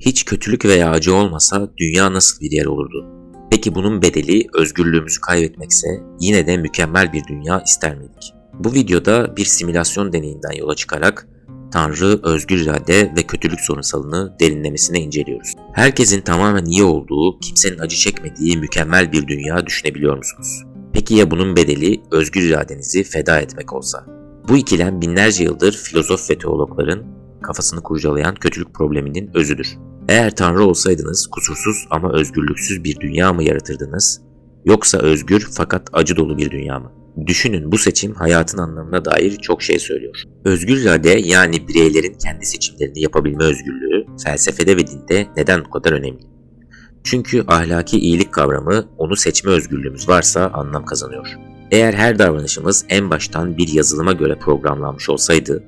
Hiç kötülük veya acı olmasa dünya nasıl bir yer olurdu? Peki bunun bedeli özgürlüğümüzü kaybetmekse yine de mükemmel bir dünya ister miydik? Bu videoda bir simülasyon deneyinden yola çıkarak Tanrı, özgür irade ve kötülük sorunsalını derinlemesine inceliyoruz. Herkesin tamamen iyi olduğu, kimsenin acı çekmediği mükemmel bir dünya düşünebiliyor musunuz? Peki ya bunun bedeli özgür iradenizi feda etmek olsa? Bu ikilem binlerce yıldır filozof ve teologların kafasını kurcalayan kötülük probleminin özüdür. Eğer Tanrı olsaydınız kusursuz ama özgürlüksüz bir dünya mı yaratırdınız, yoksa özgür fakat acı dolu bir dünya mı? Düşünün, bu seçim hayatın anlamına dair çok şey söylüyor. Özgür irade, yani bireylerin kendi seçimlerini yapabilme özgürlüğü felsefede ve dinde neden bu kadar önemli? Çünkü ahlaki iyilik kavramı, onu seçme özgürlüğümüz varsa anlam kazanıyor. Eğer her davranışımız en baştan bir yazılıma göre programlanmış olsaydı,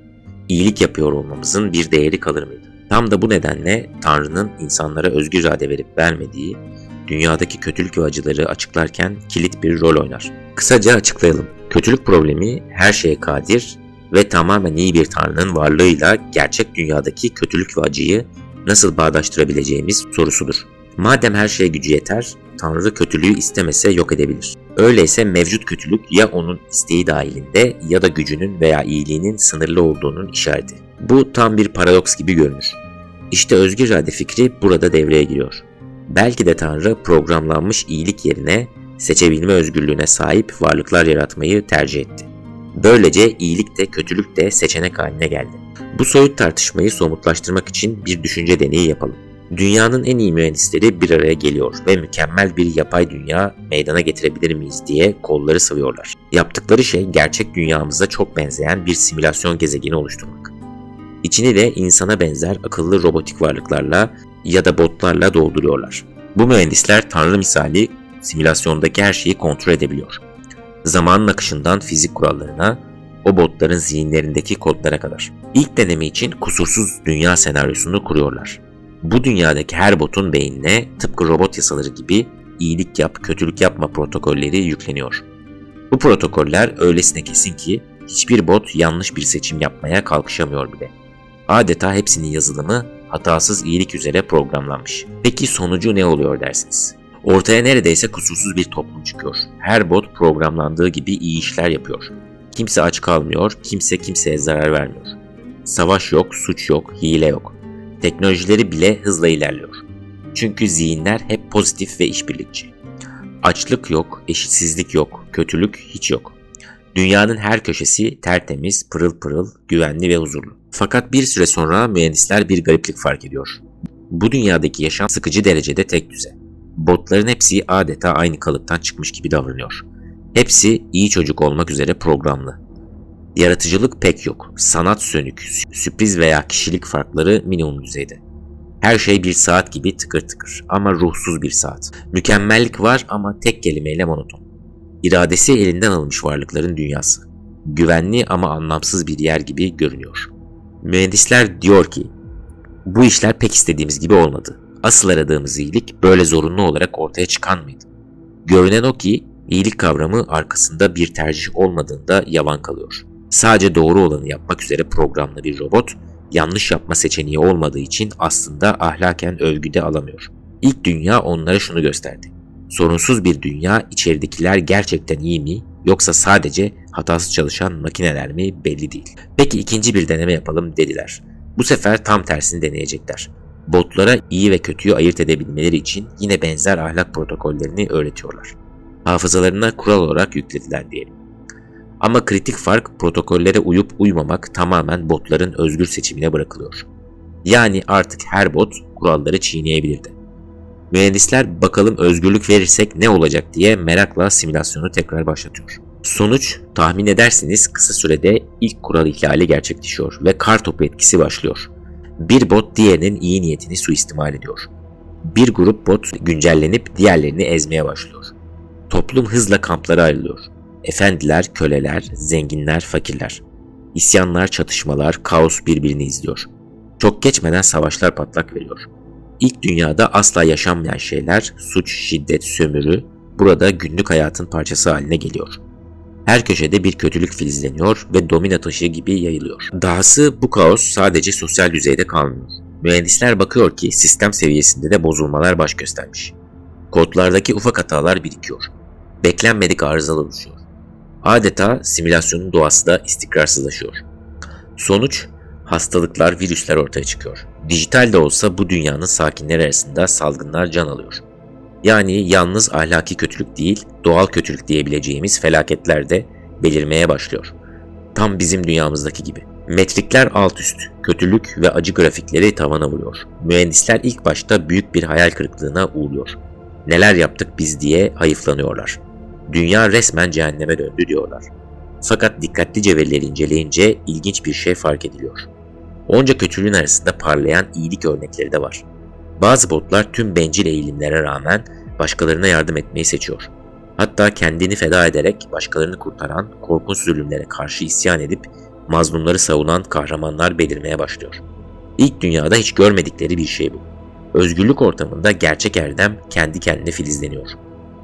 iyilik yapıyor olmamızın bir değeri kalır mıydı? Tam da bu nedenle Tanrı'nın insanlara özgür irade verip vermediği, dünyadaki kötülük ve acıları açıklarken kilit bir rol oynar. Kısaca açıklayalım. Kötülük problemi her şeye kadir ve tamamen iyi bir Tanrı'nın varlığıyla gerçek dünyadaki kötülük ve acıyı nasıl bağdaştırabileceğimiz sorusudur. Madem her şeye gücü yeter, Tanrı kötülüğü istemese yok edebilir. Öyleyse mevcut kötülük ya onun isteği dahilinde ya da gücünün veya iyiliğinin sınırlı olduğunun işareti. Bu tam bir paradoks gibi görünür. İşte özgür irade fikri burada devreye giriyor. Belki de Tanrı programlanmış iyilik yerine seçebilme özgürlüğüne sahip varlıklar yaratmayı tercih etti. Böylece iyilik de kötülük de seçenek haline geldi. Bu soyut tartışmayı somutlaştırmak için bir düşünce deneyi yapalım. Dünyanın en iyi mühendisleri bir araya geliyor ve mükemmel bir yapay dünya meydana getirebilir miyiz diye kolları sıvıyorlar. Yaptıkları şey gerçek dünyamıza çok benzeyen bir simülasyon gezegeni oluşturmak. İçini de insana benzer akıllı robotik varlıklarla ya da botlarla dolduruyorlar. Bu mühendisler Tanrı misali simülasyondaki her şeyi kontrol edebiliyor. Zamanın akışından fizik kurallarına, o botların zihinlerindeki kodlara kadar. İlk deneme için kusursuz dünya senaryosunu kuruyorlar. Bu dünyadaki her botun beynine tıpkı robot yasaları gibi iyilik yap, kötülük yapma protokolleri yükleniyor. Bu protokoller öylesine kesin ki hiçbir bot yanlış bir seçim yapmaya kalkışamıyor bile. Adeta hepsinin yazılımı hatasız iyilik üzere programlanmış. Peki sonucu ne oluyor dersiniz? Ortaya neredeyse kusursuz bir toplum çıkıyor. Her bot programlandığı gibi iyi işler yapıyor. Kimse aç kalmıyor, kimse kimseye zarar vermiyor. Savaş yok, suç yok, hile yok. Teknolojileri bile hızla ilerliyor. Çünkü zihinler hep pozitif ve işbirlikçi. Açlık yok, eşitsizlik yok, kötülük hiç yok. Dünyanın her köşesi tertemiz, pırıl pırıl, güvenli ve huzurlu. Fakat bir süre sonra mühendisler bir gariplik fark ediyor. Bu dünyadaki yaşam sıkıcı derecede tek düze. Botların hepsi adeta aynı kalıptan çıkmış gibi davranıyor. Hepsi iyi çocuk olmak üzere programlı. Yaratıcılık pek yok, sanat sönük, sürpriz veya kişilik farkları minimum düzeyde. Her şey bir saat gibi tıkır tıkır ama ruhsuz bir saat. Mükemmellik var ama tek kelimeyle monoton. İradesi elinden alınmış varlıkların dünyası. Güvenli ama anlamsız bir yer gibi görünüyor. Mühendisler diyor ki, bu işler pek istediğimiz gibi olmadı. Asıl aradığımız iyilik böyle zorunlu olarak ortaya çıkan mıydı? Görünen o ki iyilik kavramı arkasında bir tercih olmadığında yavan kalıyor. Sadece doğru olanı yapmak üzere programlı bir robot, yanlış yapma seçeneği olmadığı için aslında ahlaken övgü de alamıyor. İlk dünya onlara şunu gösterdi. Sorunsuz bir dünya, içeridekiler gerçekten iyi mi, yoksa sadece hatasız çalışan makineler mi belli değil. Peki ikinci bir deneme yapalım dediler. Bu sefer tam tersini deneyecekler. Botlara iyi ve kötüyü ayırt edebilmeleri için yine benzer ahlak protokollerini öğretiyorlar. Hafızalarına kural olarak yüklediler diyelim. Ama kritik fark, protokollere uyup uymamak tamamen botların özgür seçimine bırakılıyor. Yani artık her bot kuralları çiğneyebilirdi. Mühendisler bakalım özgürlük verirsek ne olacak diye merakla simülasyonu tekrar başlatıyor. Sonuç, tahmin edersiniz kısa sürede ilk kural ihlali gerçekleşiyor ve kartopu etkisi başlıyor. Bir bot diğerinin iyi niyetini suistimal ediyor. Bir grup bot güncellenip diğerlerini ezmeye başlıyor. Toplum hızla kamplara ayrılıyor. Efendiler, köleler, zenginler, fakirler. İsyanlar, çatışmalar, kaos birbirini izliyor. Çok geçmeden savaşlar patlak veriyor. İlk dünyada asla yaşanmayan şeyler, suç, şiddet, sömürü burada günlük hayatın parçası haline geliyor. Her köşede bir kötülük filizleniyor ve domino taşı gibi yayılıyor. Dahası bu kaos sadece sosyal düzeyde kalmıyor. Mühendisler bakıyor ki sistem seviyesinde de bozulmalar baş göstermiş. Kodlardaki ufak hatalar birikiyor. Beklenmedik arızalar oluşuyor. Adeta simülasyonun doğası da istikrarsızlaşıyor. Sonuç, hastalıklar, virüsler ortaya çıkıyor. Dijital de olsa bu dünyanın sakinleri arasında salgınlar can alıyor. Yani yalnız ahlaki kötülük değil, doğal kötülük diyebileceğimiz felaketler de belirmeye başlıyor. Tam bizim dünyamızdaki gibi. Metrikler alt üst, kötülük ve acı grafikleri tavana vuruyor. Mühendisler ilk başta büyük bir hayal kırıklığına uğruyor. Neler yaptık biz diye hayıflanıyorlar. Dünya resmen cehenneme döndü diyorlar. Fakat dikkatlice verileri inceleyince ilginç bir şey fark ediliyor. Onca kötülüğün arasında parlayan iyilik örnekleri de var. Bazı botlar tüm bencil eğilimlere rağmen başkalarına yardım etmeyi seçiyor. Hatta kendini feda ederek başkalarını kurtaran, korkunç zulümlere karşı isyan edip mazlumları savunan kahramanlar belirmeye başlıyor. İlk dünyada hiç görmedikleri bir şey bu. Özgürlük ortamında gerçek erdem kendi kendine filizleniyor.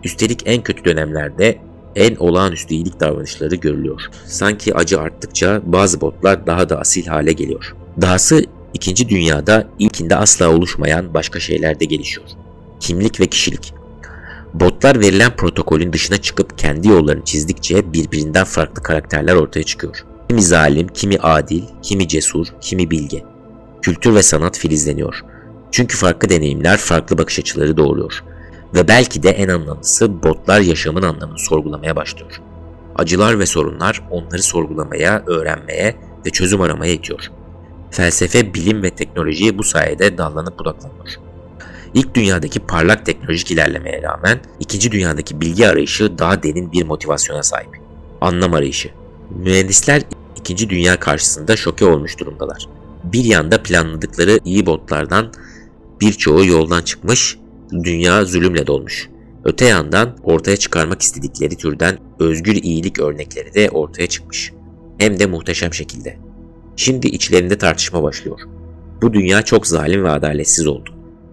Üstelik en kötü dönemlerde en olağanüstü iyilik davranışları görülüyor. Sanki acı arttıkça bazı botlar daha da asil hale geliyor. Dahası İkinci Dünyada ilkinde asla oluşmayan başka şeyler de gelişiyor. Kimlik ve kişilik. Botlar verilen protokolün dışına çıkıp kendi yollarını çizdikçe birbirinden farklı karakterler ortaya çıkıyor. Kimi zalim, kimi adil, kimi cesur, kimi bilge. Kültür ve sanat filizleniyor. Çünkü farklı deneyimler farklı bakış açıları doğuruyor. Ve belki de en anlamlısı botlar yaşamın anlamını sorgulamaya başlıyor. Acılar ve sorunlar onları sorgulamaya, öğrenmeye ve çözüm aramaya itiyor. Felsefe, bilim ve teknolojiye bu sayede dallanıp budaklanıyor. İlk dünyadaki parlak teknolojik ilerlemeye rağmen ikinci dünyadaki bilgi arayışı daha derin bir motivasyona sahip. Anlam arayışı. Mühendisler ikinci dünya karşısında şoke olmuş durumdalar. Bir yanda planladıkları iyi botlardan birçoğu yoldan çıkmış, dünya zulümle dolmuş. Öte yandan ortaya çıkarmak istedikleri türden özgür iyilik örnekleri de ortaya çıkmış. Hem de muhteşem şekilde. Şimdi içlerinde tartışma başlıyor. Bu dünya çok zalim ve adaletsiz oldu.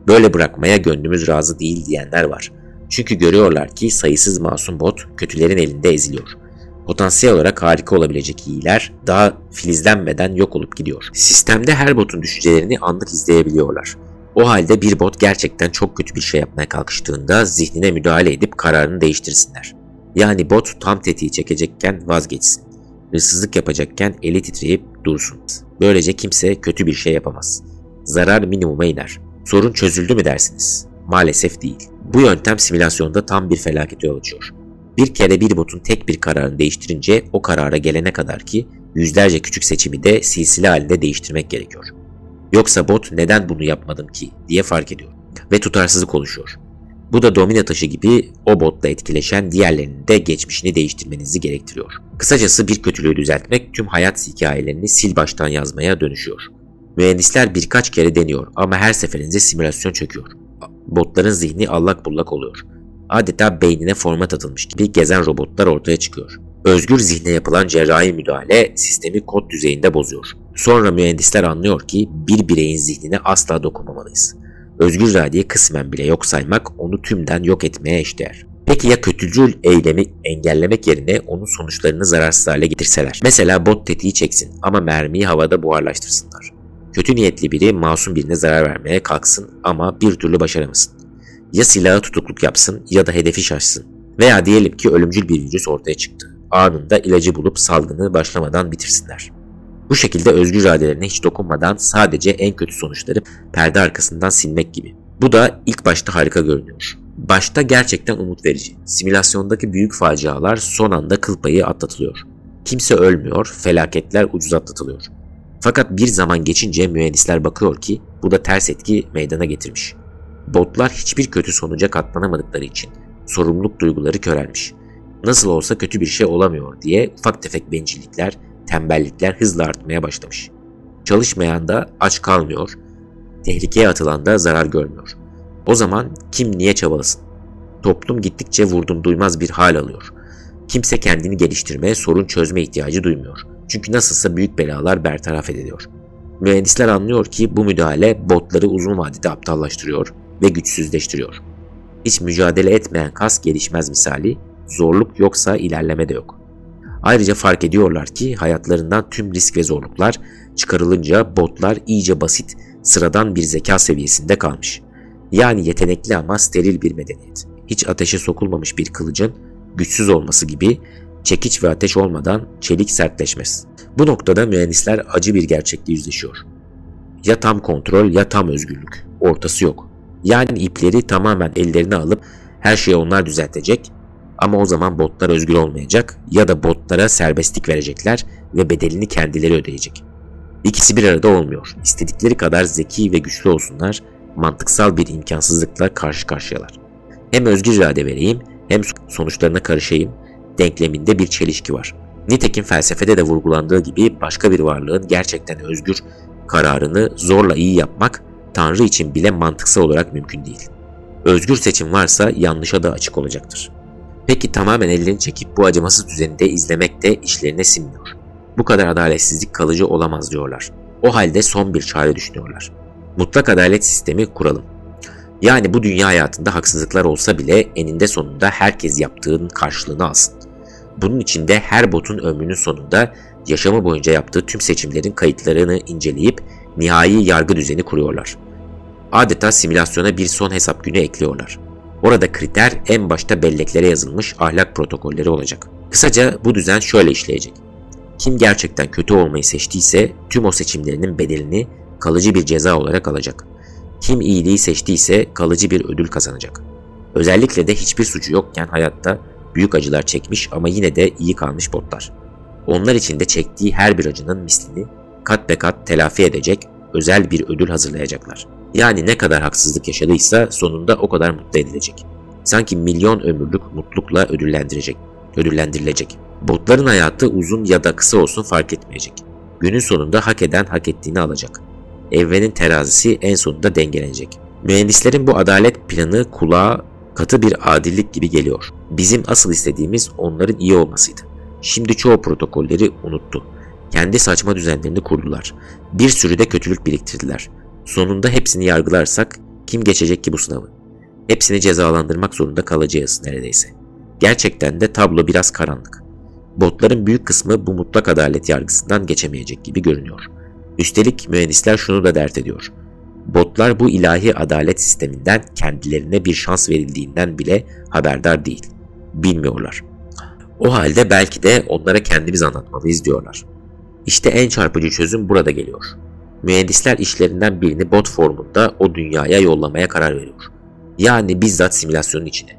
Böyle bırakmaya gönlümüz razı değil diyenler var. Çünkü görüyorlar ki sayısız masum bot kötülerin elinde eziliyor. Potansiyel olarak harika olabilecek iyiler daha filizlenmeden yok olup gidiyor. Sistemde her botun düşüncelerini anlık izleyebiliyorlar. O halde bir bot gerçekten çok kötü bir şey yapmaya kalkıştığında zihnine müdahale edip kararını değiştirsinler. Yani bot tam tetiği çekecekken vazgeçsin. Hırsızlık yapacakken eli titreyip dursun. Böylece kimse kötü bir şey yapamaz. Zarar minimuma iner. Sorun çözüldü mü dersiniz? Maalesef değil. Bu yöntem simülasyonda tam bir felakete yol açıyor. Bir kere bir botun tek bir kararını değiştirince o karara gelene kadar ki yüzlerce küçük seçimi de silsile halinde değiştirmek gerekiyor. Yoksa bot neden bunu yapmadım ki diye fark ediyor ve tutarsızlık oluşuyor. Bu da domino taşı gibi o botla etkileşen diğerlerinin de geçmişini değiştirmenizi gerektiriyor. Kısacası bir kötülüğü düzeltmek tüm hayat hikayelerini sil baştan yazmaya dönüşüyor. Mühendisler birkaç kere deniyor ama her seferinde simülasyon çöküyor. Botların zihni allak bullak oluyor. Adeta beynine format atılmış gibi gezen robotlar ortaya çıkıyor. Özgür zihne yapılan cerrahi müdahale sistemi kod düzeyinde bozuyor. Sonra mühendisler anlıyor ki bir bireyin zihnine asla dokunmamalıyız. Özgür iradeyi kısmen bile yok saymak onu tümden yok etmeye eşdeğer. Peki ya kötücül eylemi engellemek yerine onun sonuçlarını zararsız hale getirseler? Mesela bot tetiği çeksin ama mermiyi havada buharlaştırsınlar. Kötü niyetli biri masum birine zarar vermeye kalksın ama bir türlü başaramasın. Ya silahı tutukluk yapsın ya da hedefi şaşsın. Veya diyelim ki ölümcül bir virüs ortaya çıktı. Anında ilacı bulup salgını başlamadan bitirsinler. Bu şekilde özgür iradelerine hiç dokunmadan sadece en kötü sonuçları perde arkasından silmek gibi. Bu da ilk başta harika görünüyor. Başta gerçekten umut verici. Simülasyondaki büyük facialar son anda kıl payı atlatılıyor. Kimse ölmüyor, felaketler ucuz atlatılıyor. Fakat bir zaman geçince mühendisler bakıyor ki bu da ters etki meydana getirmiş. Botlar hiçbir kötü sonuca katlanamadıkları için sorumluluk duyguları körelmiş. Nasıl olsa kötü bir şey olamıyor diye ufak tefek bencillikler, tembellikler hızla artmaya başlamış. Çalışmayan da aç kalmıyor, tehlikeye atılan da zarar görmüyor. O zaman kim niye çabalasın? Toplum gittikçe vurdum duymaz bir hal alıyor. Kimse kendini geliştirme, sorun çözme ihtiyacı duymuyor. Çünkü nasılsa büyük belalar bertaraf ediliyor. Mühendisler anlıyor ki bu müdahale botları uzun vadede aptallaştırıyor ve güçsüzleştiriyor. Hiç mücadele etmeyen kas gelişmez misali, zorluk yoksa ilerleme de yok. Ayrıca fark ediyorlar ki hayatlarından tüm risk ve zorluklar çıkarılınca botlar iyice basit, sıradan bir zeka seviyesinde kalmış. Yani yetenekli ama steril bir medeniyet. Hiç ateşe sokulmamış bir kılıcın güçsüz olması gibi çekiç ve ateş olmadan çelik sertleşmez. Bu noktada mühendisler acı bir gerçekle yüzleşiyor. Ya tam kontrol ya tam özgürlük. Ortası yok. Yani ipleri tamamen ellerine alıp her şeyi onlar düzeltecek ama o zaman botlar özgür olmayacak ya da botlara serbestlik verecekler ve bedelini kendileri ödeyecek. İkisi bir arada olmuyor. İstedikleri kadar zeki ve güçlü olsunlar, mantıksal bir imkansızlıkla karşı karşıyalar. Hem özgür irade vereyim hem sonuçlarına karışayım denkleminde bir çelişki var. Nitekim felsefede de vurgulandığı gibi başka bir varlığın gerçekten özgür kararını zorla iyi yapmak Tanrı için bile mantıksal olarak mümkün değil. Özgür seçim varsa yanlışa da açık olacaktır. Peki tamamen ellerini çekip bu acımasız düzeni de izlemek de işlerine sinmiyor. Bu kadar adaletsizlik kalıcı olamaz diyorlar. O halde son bir çare düşünüyorlar. Mutlak adalet sistemi kuralım. Yani bu dünya hayatında haksızlıklar olsa bile eninde sonunda herkes yaptığının karşılığını alsın. Bunun için de her botun ömrünün sonunda yaşamı boyunca yaptığı tüm seçimlerin kayıtlarını inceleyip nihai yargı düzeni kuruyorlar. Adeta simülasyona bir son hesap günü ekliyorlar. Orada kriter en başta belleklere yazılmış ahlak protokolleri olacak. Kısaca bu düzen şöyle işleyecek. Kim gerçekten kötü olmayı seçtiyse tüm o seçimlerinin bedelini kalıcı bir ceza olarak alacak. Kim iyiliği seçtiyse kalıcı bir ödül kazanacak. Özellikle de hiçbir suçu yokken hayatta büyük acılar çekmiş ama yine de iyi kalmış botlar. Onlar için de çektiği her bir acının mislini kat be kat telafi edecek özel bir ödül hazırlayacaklar. Yani ne kadar haksızlık yaşadıysa sonunda o kadar mutlu edilecek. Sanki milyon ömürlük mutlulukla ödüllendirilecek. Botların hayatı uzun ya da kısa olsun fark etmeyecek. Günün sonunda hak eden hak ettiğini alacak. Evrenin terazisi en sonunda dengelenecek. Mühendislerin bu adalet planı kulağa katı bir adillik gibi geliyor. Bizim asıl istediğimiz onların iyi olmasıydı. Şimdi çoğu protokolleri unuttu. Kendi saçma düzenlerini kurdular. Bir sürü de kötülük biriktirdiler. Sonunda hepsini yargılarsak kim geçecek ki bu sınavı? Hepsini cezalandırmak zorunda kalacağız neredeyse. Gerçekten de tablo biraz karanlık. Botların büyük kısmı bu mutlak adalet yargısından geçemeyecek gibi görünüyor. Üstelik mühendisler şunu da dert ediyor. Botlar bu ilahi adalet sisteminden kendilerine bir şans verildiğinden bile haberdar değil. Bilmiyorlar. O halde belki de onlara kendimiz anlatmalıyız diyorlar. İşte en çarpıcı çözüm burada geliyor. Mühendisler işlerinden birini bot formunda o dünyaya yollamaya karar veriyor. Yani bizzat simülasyonun içine.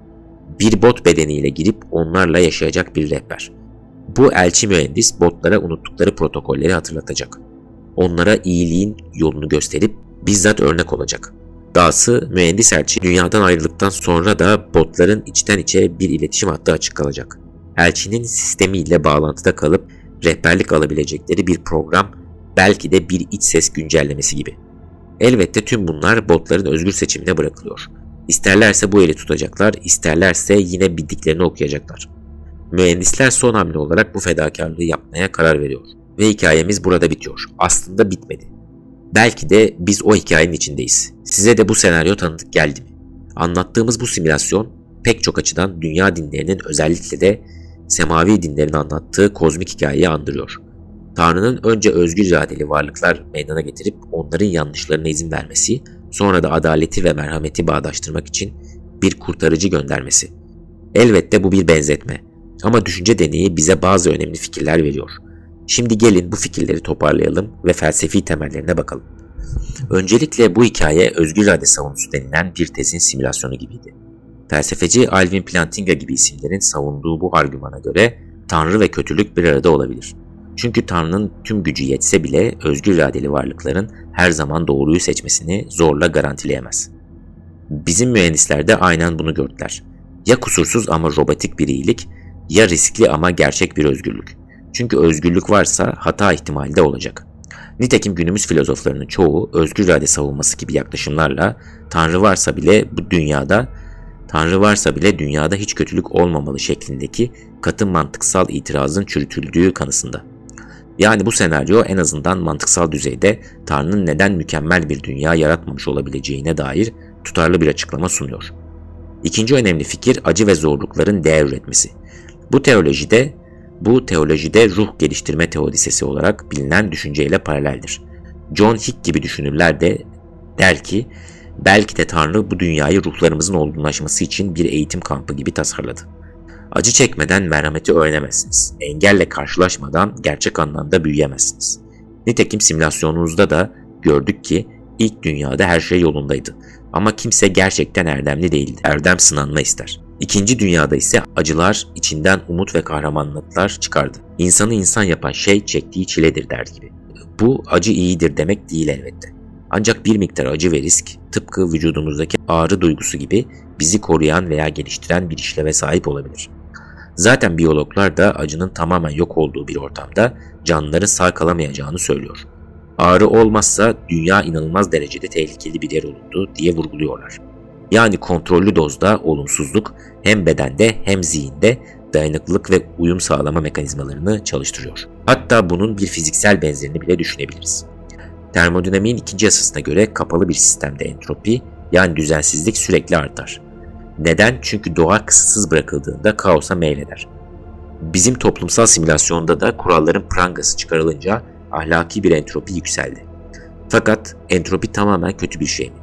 Bir bot bedeniyle girip onlarla yaşayacak bir rehber. Bu elçi mühendis botlara unuttukları protokolleri hatırlatacak. Onlara iyiliğin yolunu gösterip bizzat örnek olacak. Dahası mühendis elçi dünyadan ayrıldıktan sonra da botların içten içe bir iletişim hattı açık kalacak. Elçinin sistemiyle bağlantıda kalıp rehberlik alabilecekleri bir program, belki de bir iç ses güncellemesi gibi. Elbette tüm bunlar botların özgür seçimine bırakılıyor. İsterlerse bu eli tutacaklar, isterlerse yine bildiklerini okuyacaklar. Mühendisler son hamle olarak bu fedakarlığı yapmaya karar veriyor. Ve hikayemiz burada bitiyor. Aslında bitmedi. Belki de biz o hikayenin içindeyiz. Size de bu senaryo tanıdık geldi mi? Anlattığımız bu simülasyon pek çok açıdan dünya dinlerinin, özellikle de semavi dinlerin anlattığı kozmik hikayeyi andırıyor. Tanrı'nın önce özgür iradeli varlıklar meydana getirip onların yanlışlarına izin vermesi, sonra da adaleti ve merhameti bağdaştırmak için bir kurtarıcı göndermesi. Elbette bu bir benzetme. Ama düşünce deneyi bize bazı önemli fikirler veriyor. Şimdi gelin bu fikirleri toparlayalım ve felsefi temellerine bakalım. Öncelikle bu hikaye özgür irade savunucusu denilen bir tezin simülasyonu gibiydi. Felsefeci Alvin Plantinga gibi isimlerin savunduğu bu argümana göre Tanrı ve kötülük bir arada olabilir. Çünkü Tanrı'nın tüm gücü yetse bile özgür iradeli varlıkların her zaman doğruyu seçmesini zorla garantileyemez. Bizim mühendisler de aynen bunu gördüler. Ya kusursuz ama robotik bir iyilik, ya riskli ama gerçek bir özgürlük. Çünkü özgürlük varsa hata ihtimali de olacak. Nitekim günümüz filozoflarının çoğu özgür irade savunması gibi yaklaşımlarla Tanrı varsa bile dünyada hiç kötülük olmamalı şeklindeki katı mantıksal itirazın çürütüldüğü kanısında. Yani bu senaryo en azından mantıksal düzeyde Tanrı'nın neden mükemmel bir dünya yaratmamış olabileceğine dair tutarlı bir açıklama sunuyor. İkinci önemli fikir acı ve zorlukların değer üretmesi. Bu teolojide ruh geliştirme teodisesi olarak bilinen düşünceyle paraleldir. John Hick gibi düşünürler de Der ki, belki de Tanrı bu dünyayı ruhlarımızın olgunlaşması için bir eğitim kampı gibi tasarladı. Acı çekmeden merhameti öğrenemezsiniz. Engelle karşılaşmadan gerçek anlamda büyüyemezsiniz. Nitekim simülasyonunuzda da gördük ki ilk dünyada her şey yolundaydı. Ama kimse gerçekten erdemli değildi. Erdem sınanma ister. İkinci dünyada ise acılar içinden umut ve kahramanlıklar çıkardı. İnsanı insan yapan şey çektiği çiledir der gibi. Bu acı iyidir demek değil elbette. Ancak bir miktar acı ve risk tıpkı vücudumuzdaki ağrı duygusu gibi bizi koruyan veya geliştiren bir işleve sahip olabilir. Zaten biyologlar da acının tamamen yok olduğu bir ortamda canlıların sağ kalamayacağını söylüyor. Ağrı olmazsa dünya inanılmaz derecede tehlikeli bir yer olurdu diye vurguluyorlar. Yani kontrollü dozda olumsuzluk hem bedende hem zihinde dayanıklılık ve uyum sağlama mekanizmalarını çalıştırıyor. Hatta bunun bir fiziksel benzerini bile düşünebiliriz. Termodinamiğin ikinci yasasına göre kapalı bir sistemde entropi yani düzensizlik sürekli artar. Neden? Çünkü doğa kısıtsız bırakıldığında kaosa meyleder. Bizim toplumsal simülasyonda da kuralların prangası çıkarılınca ahlaki bir entropi yükseldi. Fakat entropi tamamen kötü bir şey mi?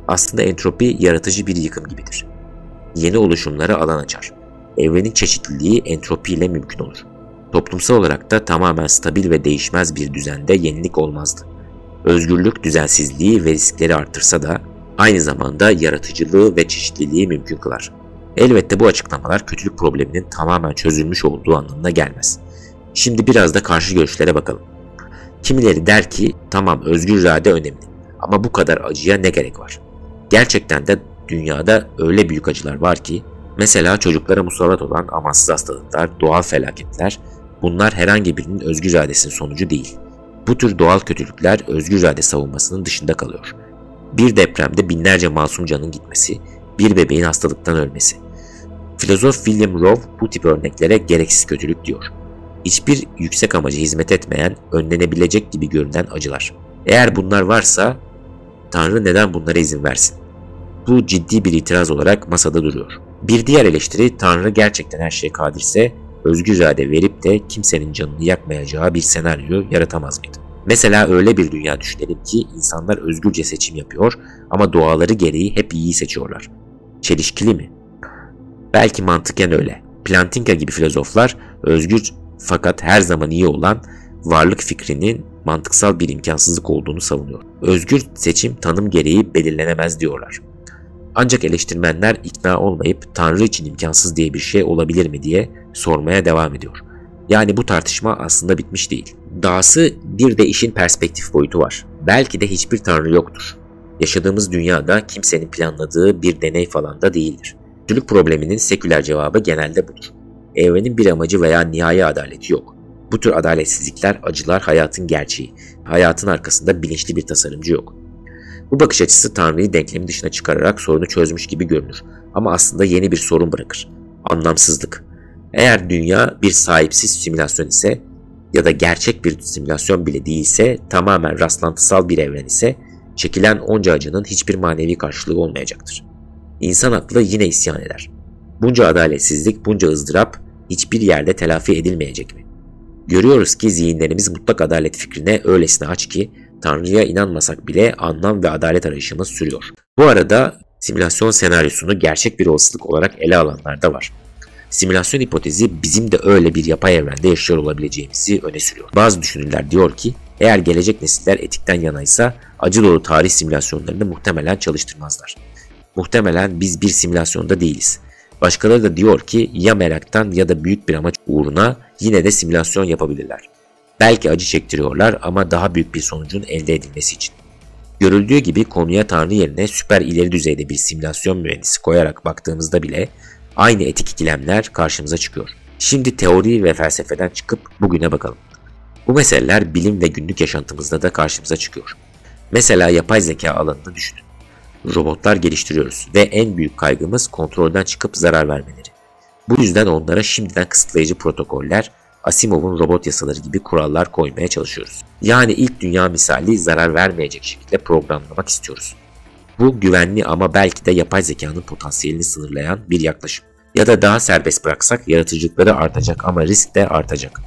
Aslında entropi yaratıcı bir yıkım gibidir. Yeni oluşumlara alan açar. Evrenin çeşitliliği entropi ile mümkün olur. Toplumsal olarak da tamamen stabil ve değişmez bir düzende yenilik olmazdı. Özgürlük düzensizliği ve riskleri artırsa da aynı zamanda yaratıcılığı ve çeşitliliği mümkün kılar. Elbette bu açıklamalar kötülük probleminin tamamen çözülmüş olduğu anlamına gelmez. Şimdi biraz da karşı görüşlere bakalım. Kimileri der ki tamam özgür irade önemli ama bu kadar acıya ne gerek var? Gerçekten de dünyada öyle büyük acılar var ki mesela çocuklara musallat olan amansız hastalıklar, doğal felaketler bunlar herhangi birinin özgür iradesinin sonucu değil. Bu tür doğal kötülükler özgür irade savunmasının dışında kalıyor. Bir depremde binlerce masum canın gitmesi, bir bebeğin hastalıktan ölmesi. Filozof William Rowe bu tip örneklere gereksiz kötülük diyor. Hiçbir yüksek amaca hizmet etmeyen, önlenebilecek gibi görünen acılar. Eğer bunlar varsa Tanrı neden bunlara izin versin? Bu ciddi bir itiraz olarak masada duruyor. Bir diğer eleştiri Tanrı gerçekten her şeye kadirse özgür irade verip de kimsenin canını yakmayacağı bir senaryo yaratamaz mıydı? Mesela öyle bir dünya düşünelim ki insanlar özgürce seçim yapıyor ama doğaları gereği hep iyiyi seçiyorlar. Çelişkili mi? Belki mantıken öyle. Plantinga gibi filozoflar özgür fakat her zaman iyi olan varlık fikrinin mantıksal bir imkansızlık olduğunu savunuyor. Özgür seçim tanım gereği belirlenemez diyorlar. Ancak eleştirmenler ikna olmayıp Tanrı için imkansız diye bir şey olabilir mi diye sormaya devam ediyor. Yani bu tartışma aslında bitmiş değil. Dahası bir de işin perspektif boyutu var. Belki de hiçbir Tanrı yoktur. Yaşadığımız dünyada kimsenin planladığı bir deney falan da değildir. Kötülük probleminin seküler cevabı genelde budur. Evrenin bir amacı veya nihai adaleti yok. Bu tür adaletsizlikler, acılar hayatın gerçeği. Hayatın arkasında bilinçli bir tasarımcı yok. Bu bakış açısı Tanrı'yı denklemin dışına çıkararak sorunu çözmüş gibi görünür. Ama aslında yeni bir sorun bırakır. Anlamsızlık. Eğer dünya bir sahipsiz simülasyon ise ya da gerçek bir simülasyon bile değilse, tamamen rastlantısal bir evren ise çekilen onca acının hiçbir manevi karşılığı olmayacaktır. İnsan aklı yine isyan eder. Bunca adaletsizlik, bunca ızdırap hiçbir yerde telafi edilmeyecek mi? Görüyoruz ki zihinlerimiz mutlak adalet fikrine öylesine aç ki Tanrı'ya inanmasak bile anlam ve adalet arayışımız sürüyor. Bu arada simülasyon senaryosunu gerçek bir olasılık olarak ele alanlar da var. Simülasyon hipotezi bizim de öyle bir yapay evrende yaşıyor olabileceğimizi öne sürüyor. Bazı düşünürler diyor ki eğer gelecek nesiller etikten yanaysa acı dolu tarih simülasyonlarını muhtemelen çalıştırmazlar. Muhtemelen biz bir simülasyonda değiliz. Başkaları da diyor ki ya meraktan ya da büyük bir amaç uğruna yine de simülasyon yapabilirler. Belki acı çektiriyorlar ama daha büyük bir sonucun elde edilmesi için. Görüldüğü gibi konuya Tanrı yerine süper ileri düzeyde bir simülasyon mühendisi koyarak baktığımızda bile aynı etik ikilemler karşımıza çıkıyor. Şimdi teori ve felsefeden çıkıp bugüne bakalım. Bu meseleler bilim ve günlük yaşantımızda da karşımıza çıkıyor. Mesela yapay zeka alanını düşünün. Robotlar geliştiriyoruz ve en büyük kaygımız kontrolden çıkıp zarar vermeleri. Bu yüzden onlara şimdiden kısıtlayıcı protokoller, Asimov'un robot yasaları gibi kurallar koymaya çalışıyoruz. Yani ilk dünya misali zarar vermeyecek şekilde programlamak istiyoruz. Bu güvenli ama belki de yapay zekanın potansiyelini sınırlayan bir yaklaşım. Ya da daha serbest bıraksak yaratıcılıkları artacak ama risk de artacak.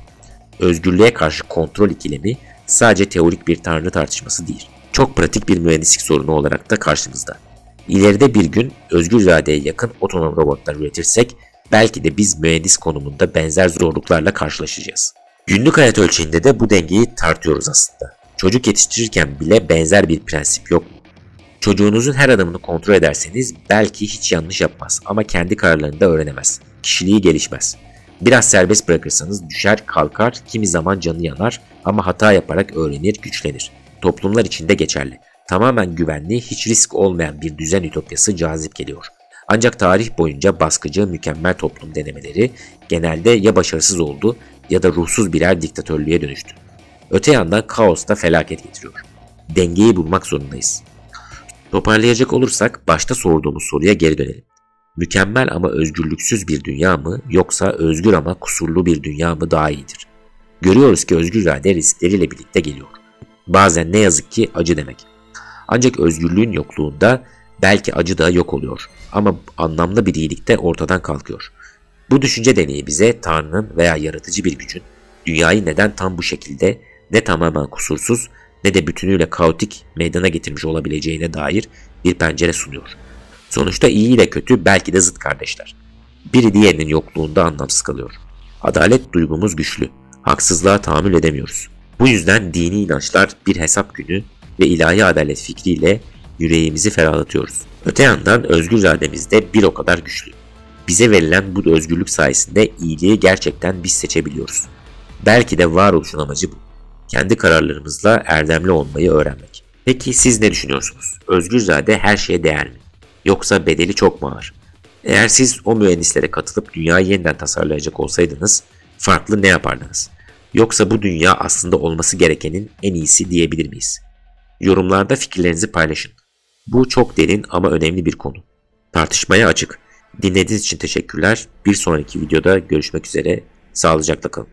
Özgürlüğe karşı kontrol ikilemi sadece teorik bir tanrı tartışması değil. Çok pratik bir mühendislik sorunu olarak da karşımızda. İleride bir gün özgür iradeye yakın otonom robotlar üretirsek belki de biz mühendis konumunda benzer zorluklarla karşılaşacağız. Günlük hayat ölçeğinde de bu dengeyi tartıyoruz aslında. Çocuk yetiştirirken bile benzer bir prensip yok mu? Çocuğunuzun her adımını kontrol ederseniz belki hiç yanlış yapmaz ama kendi kararlarını da öğrenemez. Kişiliği gelişmez. Biraz serbest bırakırsanız düşer, kalkar, kimi zaman canı yanar ama hata yaparak öğrenir, güçlenir. Toplumlar için de geçerli. Tamamen güvenli, hiç risk olmayan bir düzen ütopyası cazip geliyor. Ancak tarih boyunca baskıcı, mükemmel toplum denemeleri genelde ya başarısız oldu ya da ruhsuz birer diktatörlüğe dönüştü. Öte yandan kaos da felaket getiriyor. Dengeyi bulmak zorundayız. Toparlayacak olursak başta sorduğumuz soruya geri dönelim. Mükemmel ama özgürlüksüz bir dünya mı yoksa özgür ama kusurlu bir dünya mı daha iyidir? Görüyoruz ki özgür irade riskleriyle birlikte geliyor. Bazen ne yazık ki acı demek. Ancak özgürlüğün yokluğunda belki acı da yok oluyor ama anlamlı bir iyilik de ortadan kalkıyor. Bu düşünce deneyi bize Tanrı'nın veya yaratıcı bir gücün dünyayı neden tam bu şekilde ne tamamen kusursuz ne de bütünüyle kaotik meydana getirmiş olabileceğine dair bir pencere sunuyor. Sonuçta iyi ile kötü belki de zıt kardeşler. Biri diğerinin yokluğunda anlamsız kalıyor. Adalet duygumuz güçlü. Haksızlığa tahammül edemiyoruz. Bu yüzden dini inançlar bir hesap günü ve ilahi adalet fikriyle yüreğimizi ferahlatıyoruz. Öte yandan özgür irademiz de bir o kadar güçlü. Bize verilen bu özgürlük sayesinde iyiliği gerçekten biz seçebiliyoruz. Belki de varoluşun amacı bu. Kendi kararlarımızla erdemli olmayı öğrenmek. Peki siz ne düşünüyorsunuz? Özgür irade her şeye değer mi? Yoksa bedeli çok mu ağır? Eğer siz o mühendislere katılıp dünyayı yeniden tasarlayacak olsaydınız farklı ne yapardınız? Yoksa bu dünya aslında olması gerekenin en iyisi diyebilir miyiz? Yorumlarda fikirlerinizi paylaşın. Bu çok derin ama önemli bir konu. Tartışmaya açık. Dinlediğiniz için teşekkürler. Bir sonraki videoda görüşmek üzere. Sağlıcakla kalın.